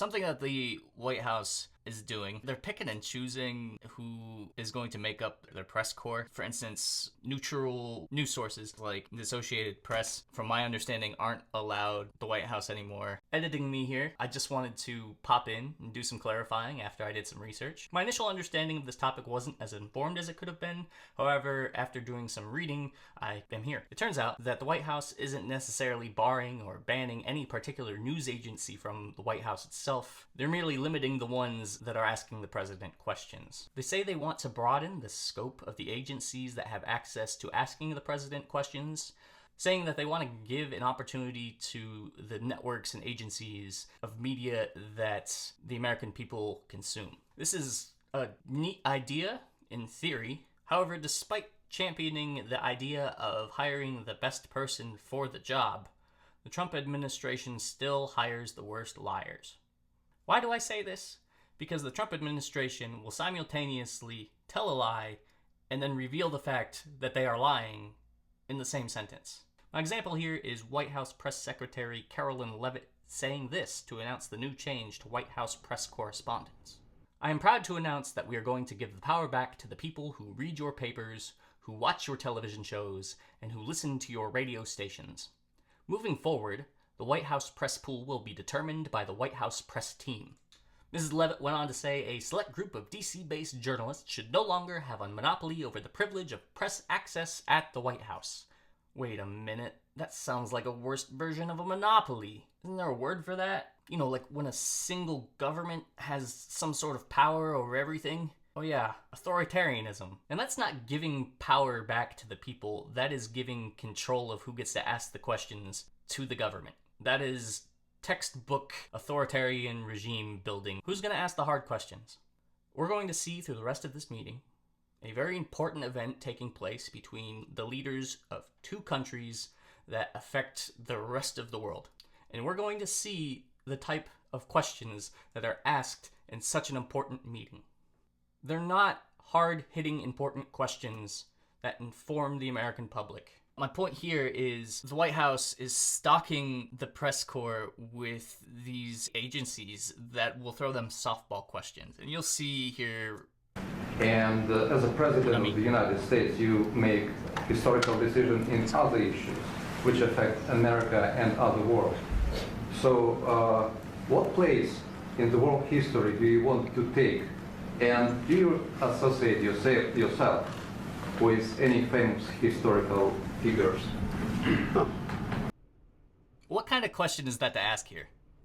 something that the White House is doing. They're picking and choosing who is going to make up their press corps. For instance, neutral news sources like the Associated Press, from my understanding, aren't allowed the White House anymore. Editing me here, I just wanted to pop in and do some clarifying after I did some research. My initial understanding of this topic wasn't as informed as it could have been. However, after doing some reading, I am here. It turns out that the White House isn't necessarily barring or banning any particular news agency from the White House itself. They're merely limiting the ones that are asking the president questions. They say they want to broaden the scope of the agencies that have access to asking the president questions, saying that they want to give an opportunity to the networks and agencies of media that the American people consume. This is a neat idea in theory. However, despite championing the idea of hiring the best person for the job, the Trump administration still hires the worst liars. Why do I say this? Because the Trump administration will simultaneously tell a lie and then reveal the fact that they are lying in the same sentence. My example here is White House Press Secretary Carolyn Leavitt saying this to announce the new change to White House press correspondence. I am proud to announce that we are going to give the power back to the people who read your papers, who watch your television shows, and who listen to your radio stations. Moving forward, the White House press pool will be determined by the White House press team. Mrs. Leavitt went on to say a select group of DC-based journalists should no longer have a monopoly over the privilege of press access at the White House. Wait a minute, that sounds like a worse version of a monopoly. Isn't there a word for that? You know, like when a single government has some sort of power over everything? Oh yeah, authoritarianism. And that's not giving power back to the people, that is giving control of who gets to ask the questions to the government. That is textbook authoritarian regime building. Who's going to ask the hard questions? We're going to see through the rest of this meeting a very important event taking place between the leaders of two countries that affect the rest of the world. And we're going to see the type of questions that are asked in such an important meeting. They're not hard-hitting important questions that inform the American public. My point here is the White House is stocking the press corps with these agencies that will throw them softball questions. And you'll see here. And as a president of the United States, you make historical decisions in other issues which affect America and other world. So what place in the world history do you want to take? And do you associate yourself with any famous historical figures? What kind of question is that to ask here?